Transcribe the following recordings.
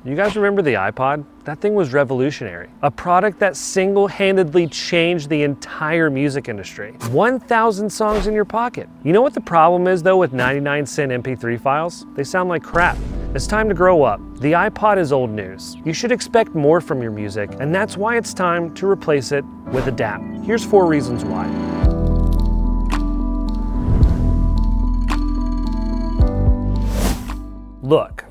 You guys remember the iPod? That thing was revolutionary. A product that single-handedly changed the entire music industry. 1,000 songs in your pocket. You know what the problem is though with 99-cent MP3 files? They sound like crap. It's time to grow up. The iPod is old news. You should expect more from your music, and that's why it's time to replace it with a DAP. Here's 4 reasons why. Look,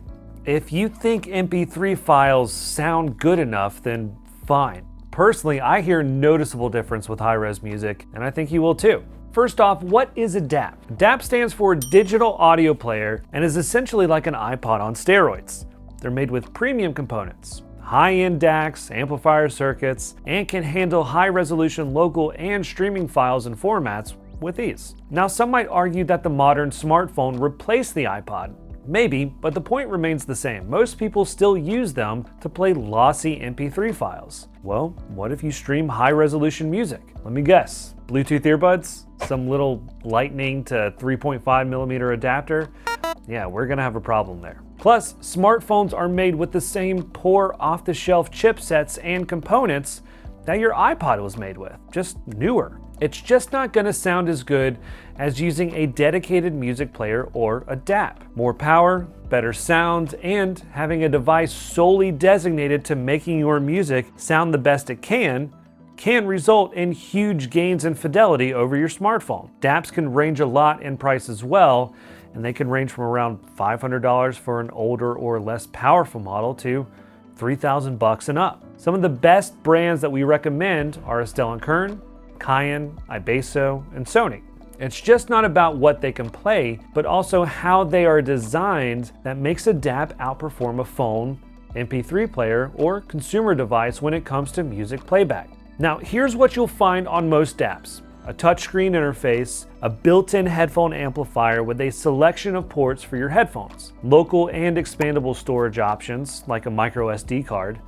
if you think MP3 files sound good enough, then fine. Personally, I hear noticeable difference with high-res music, and I think you will too. First off, what is a DAP? DAP stands for Digital Audio Player and is essentially like an iPod on steroids. They're made with premium components, high-end DACs, amplifier circuits, and can handle high-resolution local and streaming files and formats with ease. Now, some might argue that the modern smartphone replaced the iPod. Maybe, but the point remains the same. Most people still use them to play lossy MP3 files. Well, what if you stream high-resolution music? Let me guess. Bluetooth earbuds? Some little lightning to 3.5mm adapter? Yeah, we're gonna have a problem there. Plus, smartphones are made with the same poor off-the-shelf chipsets and components that your iPod was made with, just newer. It's just not gonna sound as good as using a dedicated music player or a DAP. More power, better sound, and having a device solely designated to making your music sound the best it can result in huge gains in fidelity over your smartphone. DAPs can range a lot in price as well, and they can range from around $500 for an older or less powerful model to $3,000 and up. Some of the best brands that we recommend are Estelle & Kern, Cayenne, Ibeso, and Sony. It's just not about what they can play, but also how they are designed that makes a DAP outperform a phone, MP3 player, or consumer device when it comes to music playback. Now, here's what you'll find on most DAPs. A touchscreen interface, a built-in headphone amplifier with a selection of ports for your headphones, local and expandable storage options like a micro SD card,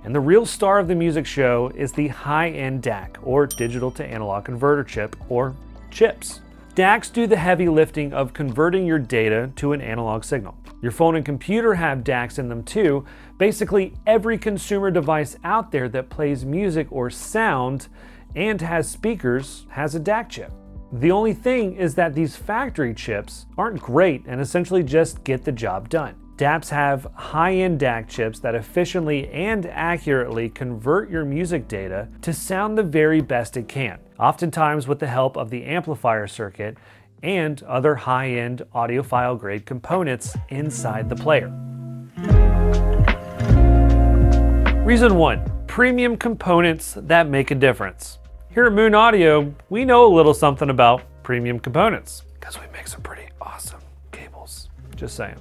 and the real star of the music show is the high-end DAC, or digital to analog converter chip, or chips. DACs do the heavy lifting of converting your data to an analog signal. Your phone and computer have DACs in them too. Basically, every consumer device out there that plays music or sound and has speakers has a DAC chip. The only thing is that these factory chips aren't great and essentially just get the job done. DAPs have high-end DAC chips that efficiently and accurately convert your music data to sound the very best it can, oftentimes with the help of the amplifier circuit and other high-end audiophile grade components inside the player. Reason 1, premium components that make a difference. Here at Moon Audio, we know a little something about premium components because we make some pretty awesome cables, just saying.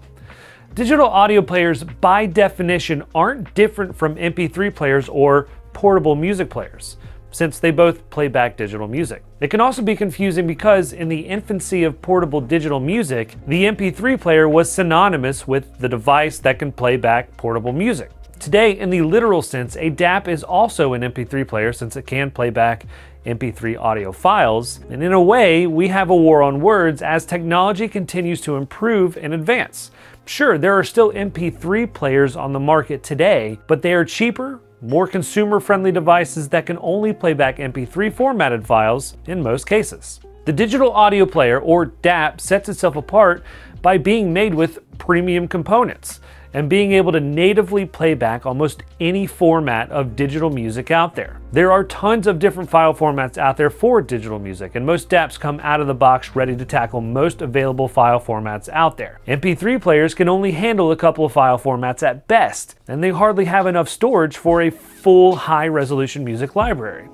Digital audio players, by definition, aren't different from MP3 players or portable music players, since they both play back digital music. It can also be confusing because in the infancy of portable digital music, the MP3 player was synonymous with the device that can play back portable music. Today, in the literal sense, a DAP is also an MP3 player since it can play back MP3 audio files, and in a way, we have a war on words as technology continues to improve and advance. Sure, there are still MP3 players on the market today, but they are cheaper, more consumer-friendly devices that can only play back MP3 formatted files in most cases. The digital audio player, or DAP, sets itself apart by being made with premium components and being able to natively play back almost any format of digital music out there. There are tons of different file formats out there for digital music, and most DAPs come out of the box ready to tackle most available file formats out there. MP3 players can only handle a couple of file formats at best, and they hardly have enough storage for a full high-resolution music library.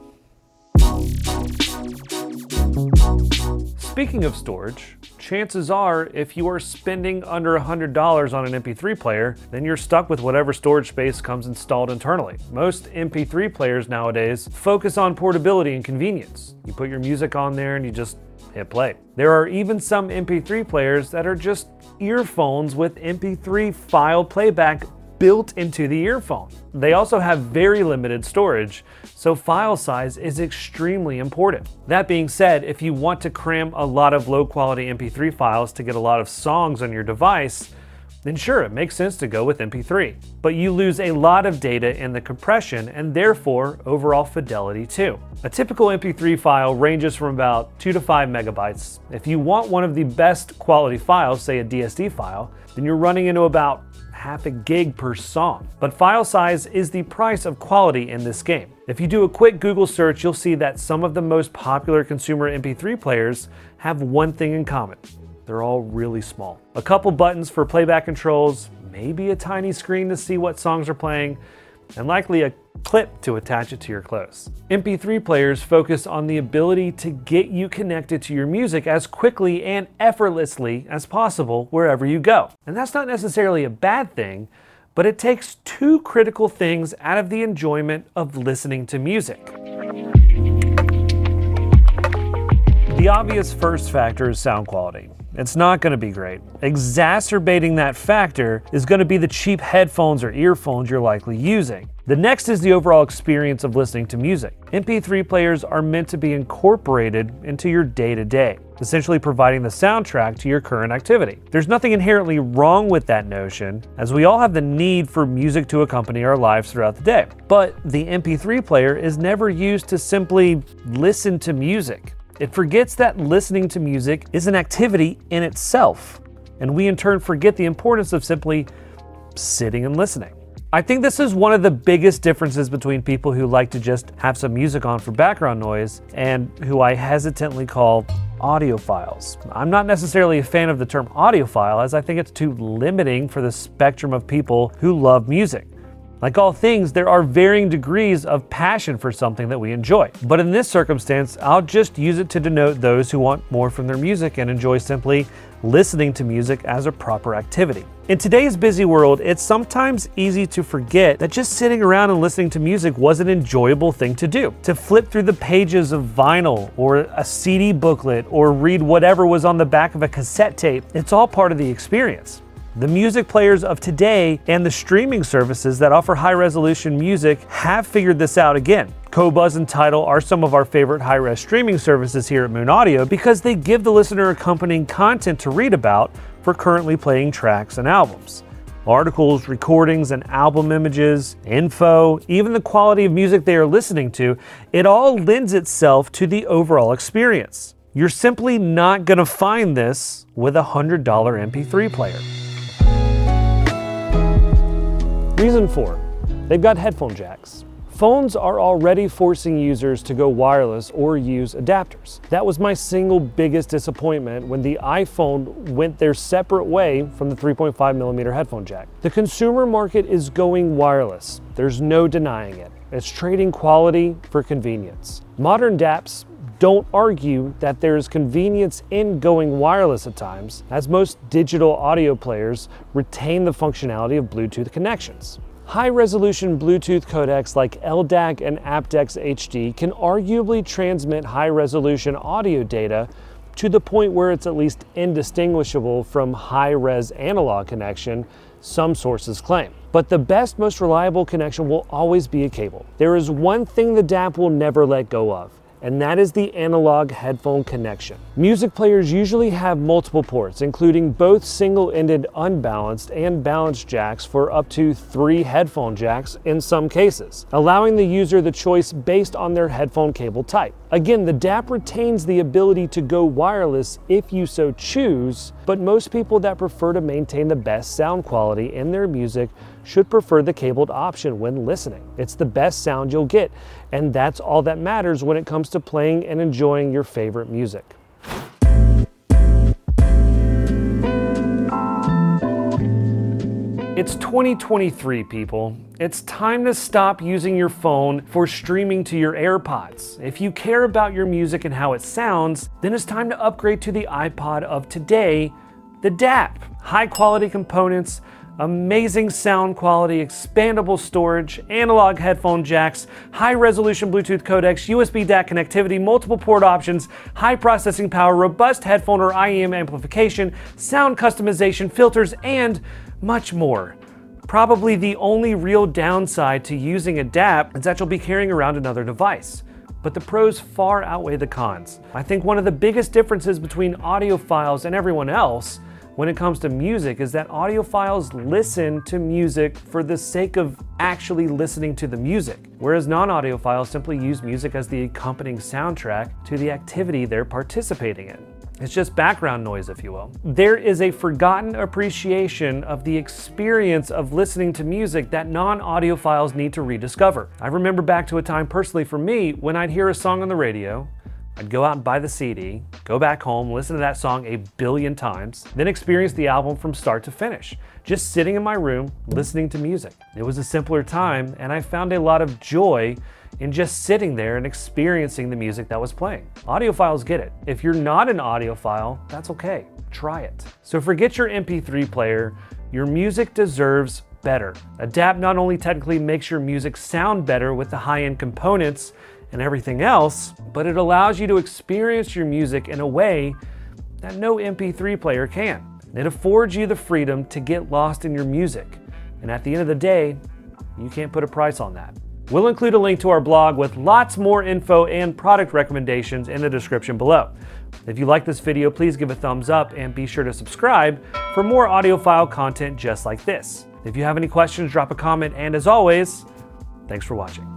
Speaking of storage, chances are if you are spending under $100 on an MP3 player, then you're stuck with whatever storage space comes installed internally. Most MP3 players nowadays focus on portability and convenience. You put your music on there and you just hit play. There are even some MP3 players that are just earphones with MP3 file playback built into the earphone. They also have very limited storage, so file size is extremely important. That being said, if you want to cram a lot of low quality MP3 files to get a lot of songs on your device, then sure, it makes sense to go with MP3. But you lose a lot of data in the compression and therefore overall fidelity too. A typical MP3 file ranges from about 2 to 5 megabytes. If you want one of the best quality files, say a DSD file, then you're running into about half a gig per song. But file size is the price of quality in this game. If you do a quick Google search, you'll see that some of the most popular consumer MP3 players have one thing in common. They're all really small. A couple buttons for playback controls, maybe a tiny screen to see what songs are playing, and likely a clip to attach it to your clothes. MP3 players focus on the ability to get you connected to your music as quickly and effortlessly as possible wherever you go. And that's not necessarily a bad thing, but it takes two critical things out of the enjoyment of listening to music. The obvious first factor is sound quality. It's not going to be great. Exacerbating that factor is going to be the cheap headphones or earphones you're likely using. The next is the overall experience of listening to music. MP3 players are meant to be incorporated into your day-to-day, essentially providing the soundtrack to your current activity. There's nothing inherently wrong with that notion, as we all have the need for music to accompany our lives throughout the day. But the MP3 player is never used to simply listen to music. It forgets that listening to music is an activity in itself, and we in turn forget the importance of simply sitting and listening. I think this is one of the biggest differences between people who like to just have some music on for background noise and who I hesitantly call audiophiles. I'm not necessarily a fan of the term audiophile, as I think it's too limiting for the spectrum of people who love music. Like all things, there are varying degrees of passion for something that we enjoy. But in this circumstance, I'll just use it to denote those who want more from their music and enjoy simply listening to music as a proper activity. In today's busy world, it's sometimes easy to forget that just sitting around and listening to music was an enjoyable thing to do. To flip through the pages of vinyl or a CD booklet or read whatever was on the back of a cassette tape, it's all part of the experience. The music players of today and the streaming services that offer high-resolution music have figured this out again. Qobuz and Tidal are some of our favorite high-res streaming services here at Moon Audio because they give the listener accompanying content to read about for currently playing tracks and albums. Articles, recordings, and album images, info, even the quality of music they are listening to, it all lends itself to the overall experience. You're simply not going to find this with a $100 MP3 player. Reason 4, they've got headphone jacks. Phones are already forcing users to go wireless or use adapters. That was my single biggest disappointment when the iPhone went their separate way from the 3.5mm headphone jack. The consumer market is going wireless. There's no denying it. It's trading quality for convenience. Modern DAPs don't argue that there's convenience in going wireless at times, as most digital audio players retain the functionality of Bluetooth connections. High-resolution Bluetooth codecs like LDAC and aptX HD can arguably transmit high-resolution audio data to the point where it's at least indistinguishable from high-res analog connection, some sources claim. But the best, most reliable connection will always be a cable. There is one thing the DAP will never let go of, and that is the analog headphone connection. Music players usually have multiple ports, including both single-ended unbalanced and balanced jacks for up to 3 headphone jacks in some cases, allowing the user the choice based on their headphone cable type. Again, the DAP retains the ability to go wireless if you so choose, but most people that prefer to maintain the best sound quality in their music should prefer the cabled option when listening. It's the best sound you'll get, and that's all that matters when it comes to playing and enjoying your favorite music. It's 2023, people. It's time to stop using your phone for streaming to your AirPods. If you care about your music and how it sounds, then it's time to upgrade to the iPod of today, the DAP. High quality components, amazing sound quality, expandable storage, analog headphone jacks, high-resolution Bluetooth codecs, USB DAC connectivity, multiple port options, high processing power, robust headphone or IEM amplification, sound customization, filters, and much more. Probably the only real downside to using a DAP is that you'll be carrying around another device. But the pros far outweigh the cons. I think one of the biggest differences between audiophiles and everyone else when it comes to music is that audiophiles listen to music for the sake of actually listening to the music, whereas non-audiophiles simply use music as the accompanying soundtrack to the activity they're participating in. It's just background noise, if you will. There is a forgotten appreciation of the experience of listening to music that non-audiophiles need to rediscover. I remember back to a time personally for me when I'd hear a song on the radio, I'd go out and buy the CD, go back home, listen to that song a billion times, then experience the album from start to finish, just sitting in my room, listening to music. It was a simpler time, and I found a lot of joy in just sitting there and experiencing the music that was playing. Audiophiles get it. If you're not an audiophile, that's okay. Try it. So forget your MP3 player. Your music deserves better. Adapt not only technically makes your music sound better with the high-end components and everything else, but it allows you to experience your music in a way that no MP3 player can. It affords you the freedom to get lost in your music. And at the end of the day, you can't put a price on that. We'll include a link to our blog with lots more info and product recommendations in the description below. If you like this video, please give a thumbs up and be sure to subscribe for more audiophile content just like this. If you have any questions, drop a comment, and as always, thanks for watching.